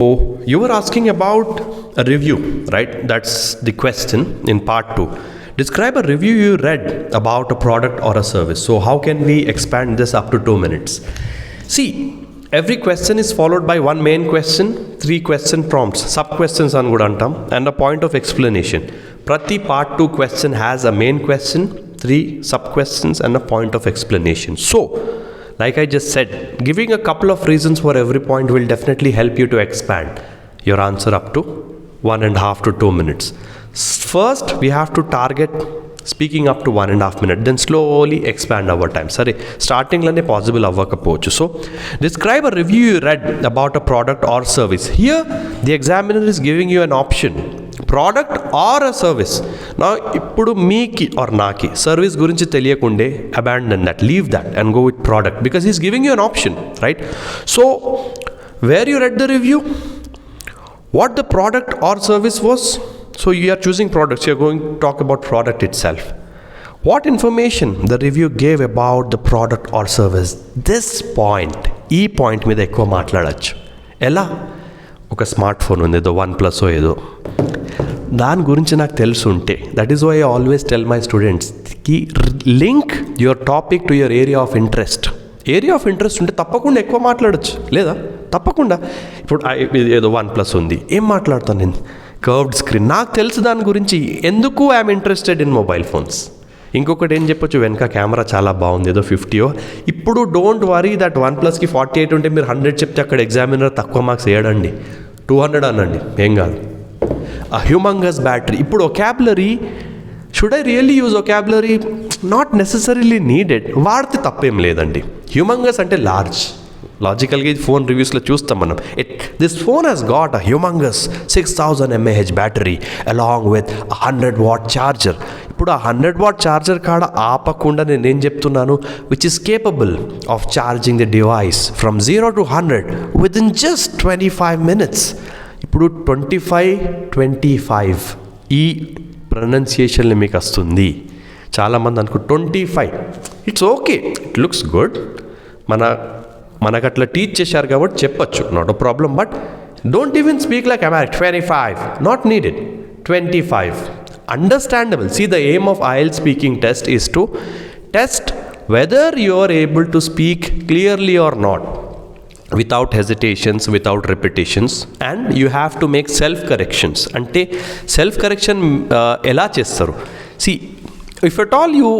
So you were asking about a review, right? That's the question in part 2. Describe a review you read about a product or a service. So how can we expand this up to 2 minutes? See, every question is followed by one main question, 3 question prompts, sub-questions on good antam, and a point of explanation. Prati part 2 question has a main question, 3 sub-questions, and a point of explanation. So, like I just said, giving a couple of reasons for every point will definitely help you to expand your answer up to 1.5 to 2 minutes. First, we have to target speaking up to 1.5 minutes, then slowly expand our time. Sorry, starting lane possible avvakapochu. So, describe a review you read about a product or service. Here, the examiner is giving you an option. Product or a service. Now, ఇప్పుడు మీకి or నాకి service గురించి తెలియకుండే abandon that, leave that and go with product because he's giving you an option, right? So, where you read the review, what the product or service was. So, you are choosing products, you are going to talk about product itself. What information the review gave about the product or service. This point, ఈ point మీద ఎక్కువ మాట్లాడచ్చు. ఎలా? ఒక smart phone ఉంది, ఏదో OnePlus ఏదో, దాని గురించి నాకు తెలుసు ఉంటే, that is why I always tell my స్టూడెంట్స్కి link your topic to your area of interest. Area of interest ఉంటే తప్పకుండా ఎక్కువ మాట్లాడచ్చు, లేదా తప్పకుండా. ఇప్పుడు ఏదో OnePlus ఉంది, ఏం మాట్లాడతాను నేను? కర్వ్డ్ స్క్రీన్, నాకు తెలుసు దాని గురించి, ఎందుకు I'm interested in mobile phones. ఇంకొకటి ఏం చెప్పొచ్చు, వెనక కెమెరా చాలా బాగుంది, ఏదో 50. ఇప్పుడు డోంట్ వరీ దట్ OnePlusకి 48 ఉంటే మీరు 100 చెప్తే అక్కడ ఎగ్జామినర్ తక్కువ మార్క్స్ వేయడండి, 200 అనండి, ఏం కాదు. A humongous battery. ఇప్పుడు vocabulary, should I really use vocabulary? Not necessarily needed. వాడితే తప్పేం లేదండి. హ్యూమంగస్ అంటే లార్జ్. లాజికల్గా ఇది ఫోన్ రివ్యూస్లో చూస్తాం మనం. This phone has got a humongous 6000 mAh battery along with 100 watt charger. ఇప్పుడు ఆ 100 watt ఛార్జర్ కాడ ఆపకుండా నేనేం చెప్తున్నాను, which is capable of charging the device from 0 to 100 with in just 25 minutes. ఇప్పుడు 25 ఈ ప్రొనౌన్సియేషన్లో మీకు వస్తుంది. చాలామంది అనుకో 25, it's okay, it looks good, మనకు అట్లా టీచ్ చేశారు కాబట్టి చెప్పచ్చు, not a problem. But don't even speak like American 25, not needed. 25 understandable. See the aim of IELTS speaking test is to test whether you are able to speak clearly or not, without hesitations, without repetitions, and you have to make self corrections. Ante self correction ela chestaru. See, if at all you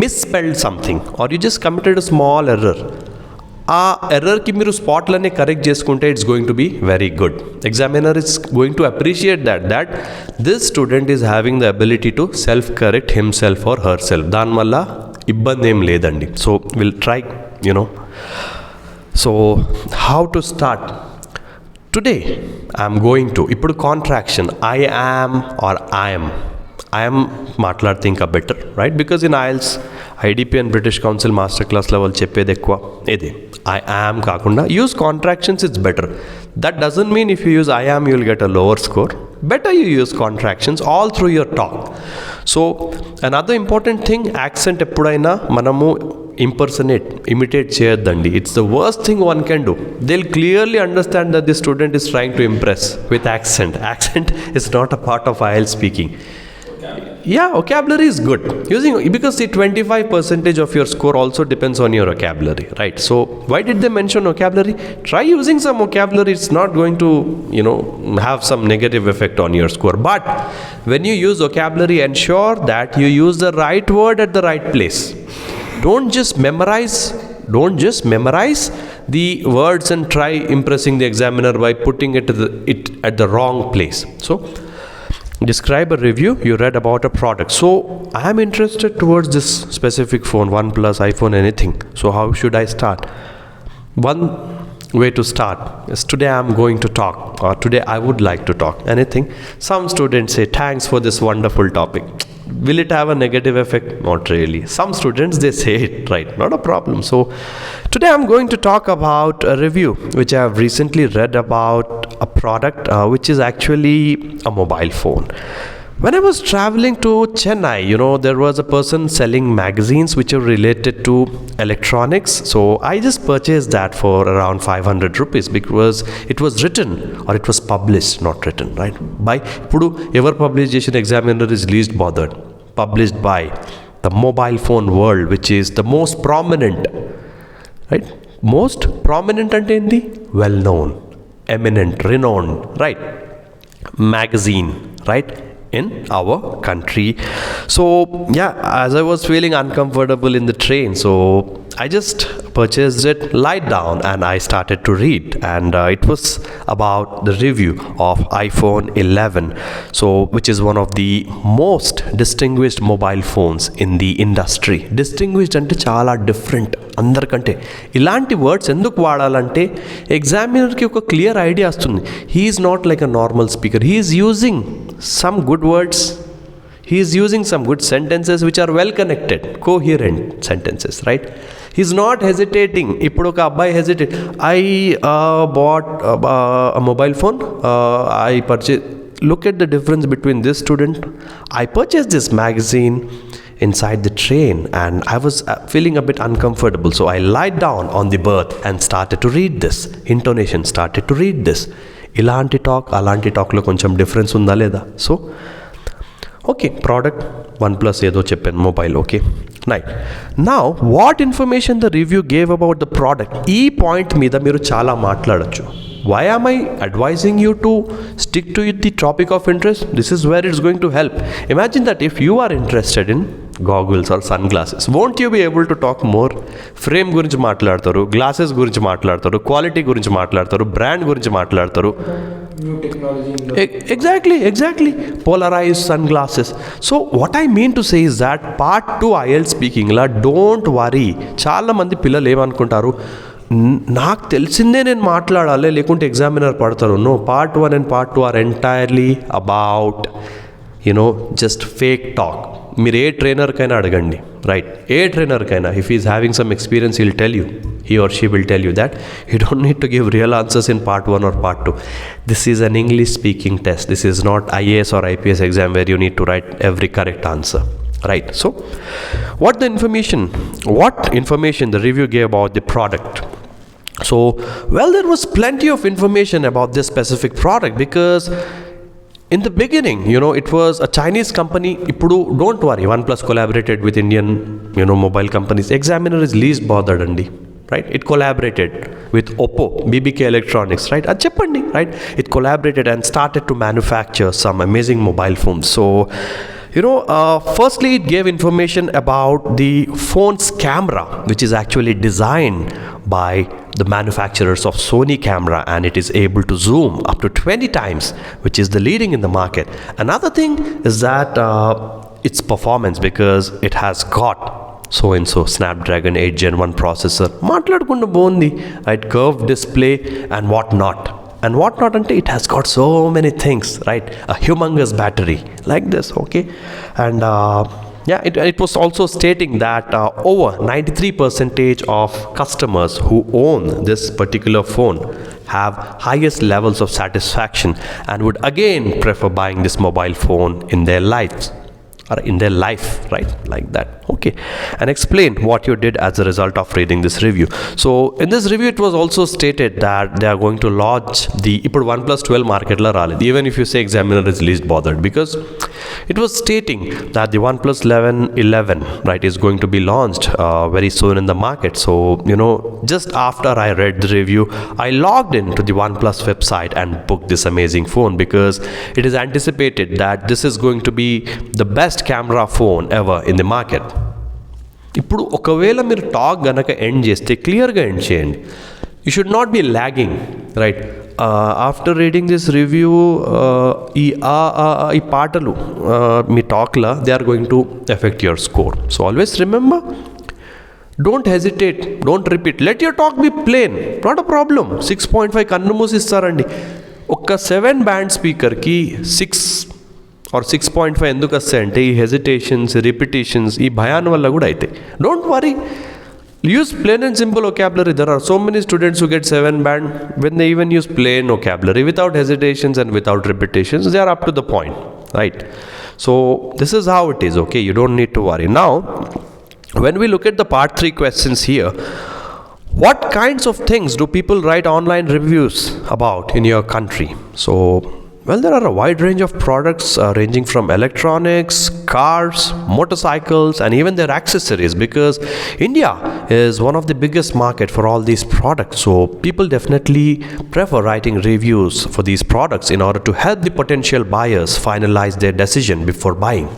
misspelled something or you just committed a small error, ఆ ఎర్రర్కి మీరు స్పాట్లోనే correct చేసుకుంటే it's going to be very good. Examiner is going to appreciate that this student is having the ability to self correct himself or herself. దానివల్ల ఇబ్బంది ఏం లేదండి. So will try, So, how to start? Today, I am going to, ఇప్పుడు contraction, I am or I am మాట్లాడితే ఇంకా better, right? Because in IELTS, IDP and British council master class level చెప్పేది ఎక్కువ ఇది. I am కాకుండా use contractions, it's better. That doesn't mean if you use I am, you will get a lower score. Better you use contractions all through your talk. So, another important thing, accent ఎప్పుడైనా మనము imitate చేయొద్దండి. It's the worst thing one can do. They'll clearly understand that the student is trying to impress with accent. Accent is not a part of IELTS speaking. Yeah, vocabulary is good. Because the 25% of your score also depends on your vocabulary, right? So, why did they mention vocabulary? Try using some vocabulary. It's not going to, have some negative effect on your score. But when you use vocabulary, ensure that you use the right word at the right place. Don't just memorize the words and try impressing the examiner by putting it at the wrong place. So, describe a review you read about a product. So, I am interested towards this specific phone, OnePlus, iPhone, anything. So, how should I start? One way to start is, today I am going to talk, or today I would like to talk. Anything. Some students say, thanks for this wonderful topic. Will it have a negative effect? Not really. Some students, they say it, right? Not a problem. So, today I'm going to talk about a review which I have recently read about a product which is actually a mobile phone. When I was traveling to Chennai, there was a person selling magazines which are related to electronics. So I just purchased that for around 500 rupees because it was written or it was published, not written, right? By Pudu, ever publication examiner is least bothered. Published by the mobile phone world, which is the most prominent, right? Most prominent and well known, eminent, renowned, right? Magazine, right? In our country. So yeah, as I was feeling uncomfortable in the train, so I just purchased it, lied down, and I started to read. And it was about the review of iPhone 11, so which is one of the most distinguished mobile phones in the industry. Distinguished ante chala different అందరికంటే. ఇలాంటి words ఎందుకు వాడాలంటే ఎగ్జామినర్కి ఒక clear idea వస్తుంది. He is not like a normal speaker, he is using some good words, he is using some good sentences which are well connected, coherent sentences, right? He's not hesitating. Ippudu oka abbai hesitate, I bought a mobile phone, I purchased. Look at the difference between this student. I purchased this magazine inside the train and I was feeling a bit uncomfortable, so I lied down on the berth and started to read this. Intonation, started to read this. ఇలాంటి talk అలాంటి టాక్లో కొంచెం difference ఉందా లేదా? So okay, product OnePlus ఏదో చెప్పాను, mobile. Okay, now what information the review gave about the product, ఈ point మీద మీరు చాలా మాట్లాడచ్చు. Why am I advising you to stick to the topic of interest? This is where it's going to help. Imagine that if you are interested in goggles or sunglasses, won't you be able to talk more? Frame గురించి మాట్లాడతారు, glasses గురించి మాట్లాడతారు, quality గురించి మాట్లాడతారు, brand గురించి మాట్లాడతారు. New technology. Exactly. Polarized sunglasses. So what I mean to say is that part 2 IELTS speaking la, don't worry. చాలా మంది పిల్లలు ఏమనుకుంటారు, నాకు తెలిసిందే నేను మాట్లాడాలి లేకుంటే ఎగ్జామినర్ పడతారు. No, part 1 and part 2 are entirely about just fake talk. మీరు ఏ ట్రైనర్కైనా అడగండి, రైట్? ఏ ట్రైనర్కైనా, if is having some experience, he'll tell you, he or she will tell you that you don't need to give real answers in part 1 or part 2. This is an English speaking test. This is not IAS or IPS exam where you need to write every correct answer, right? So what information the review gave about the product? So well, there was plenty of information about this specific product because in the beginning, it was a Chinese company. Ippudu don't worry, OnePlus collaborated with Indian mobile companies. Examiner is least bothered andi, right? It collaborated with Oppo, BBK Electronics, right? Adi cheppandi, right? It collaborated and started to manufacture some amazing mobile phones. So firstly, it gave information about the phone's camera, which is actually designed by the manufacturers of Sony camera, and it is able to zoom up to 20 times, which is the leading in the market. Another thing is that its performance, because it has got so Snapdragon 8 Gen 1 processor, మాట్లాడకుండా బాగుంది, right? Curved display and whatnot. And whatnot ante it has got so many things, right? A humongous battery like this, okay? And it was also stating that over 93% of customers who own this particular phone have highest levels of satisfaction and would again prefer buying this mobile phone in their life, right? Like that, okay? And explain what you did as a result of reading this review. So in this review, it was also stated that they are going to launch the ఇప్పుడు OnePlus 12 market la raledi, even if you say examiner is least bothered, because it was stating that the OnePlus 11, right, is going to be launched very soon in the market. So just after I read the review, I logged into the OnePlus website and booked this amazing phone because it is anticipated that this is going to be the best camera phone ever in the market. ఇప్పుడు ఒకవేళ మీరు talk గనక end చేస్తే క్లియర్గా end చేయండి. You should not be lagging, right? After reading this review, ఈ పాటలు మీ టాక్లో they are going to effect your score. So always remember, don't hesitate, don't repeat, let your talk be plain, not a problem. 6.5 కన్ను మూసి ఇస్తారండి. ఒక్క 7 band స్పీకర్కి 6 or 6.5 ఎందుకు వస్తాయంటే ఈ హెజిటేషన్స్, రిపిటేషన్స్, ఈ భయాన్ వల్ల కూడా అవుతాయి. Don't worry, use plain and simple vocabulary. There are so many students who get 7 band when they even use plain vocabulary without hesitations and without repetitions. They are up to the point, right? So this is how it is, okay? You don't need to worry. Now, when we look at the part 3 questions here, what kinds of things do people write online reviews about in your country? So, well, there are a wide range of products ranging from electronics, cars, motorcycles, and even their accessories, because India is one of the biggest market for all these products. So people definitely prefer writing reviews for these products in order to help the potential buyers finalize their decision before buying,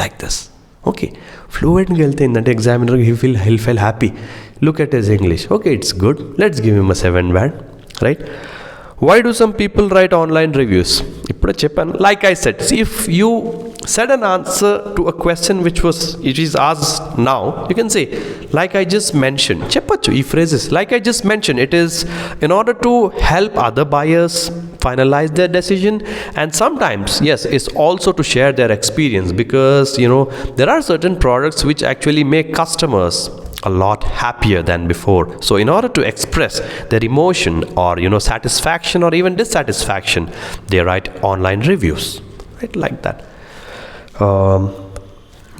like this. Okay, fluent gelte in that examiner, he'll feel happy. Look at his English. Okay, it's good. Let's give him a 7 band, right? Why do some people write online reviews? ఇప్పుడు చెప్పాను, like I said, see, if you said an answer to a question which is asked now, you can say, like I just mentioned, చెప్పచ్చు ఈ phrases, like I just mentioned, it is in order to help other buyers finalize their decision, and sometimes, yes, it's also to share their experience, because there are certain products which actually make customers a lot happier than before. So in order to express their emotion or satisfaction or even dissatisfaction, they write online reviews, right? Like that.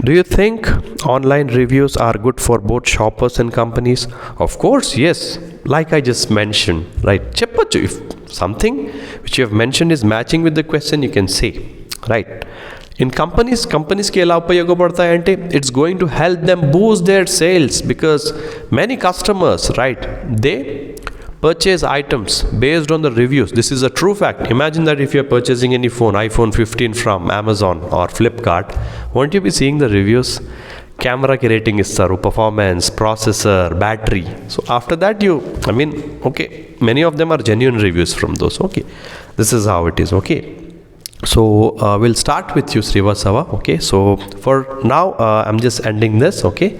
Do you think online reviews are good for both shoppers and companies? Of course, yes. Like I just mentioned, right? Cheppachu, if something which you have mentioned is matching with the question, you can say, right? In companies కి ఎలా ఉపయోగపడతాయంటే, it's going to help them boost their sales, because many customers, right, they purchase items based on the reviews. This is a true fact. Imagine that if you're purchasing any iPhone 15 from Amazon or Flipkart, won't you be seeing the reviews? Camera ki rating istaru, performance, processor, battery. So after that okay, many of them are genuine reviews from those. Okay, this is how it is. Okay, so we'll start with you, Srivastava. Okay, so for now I'm just ending this. Okay.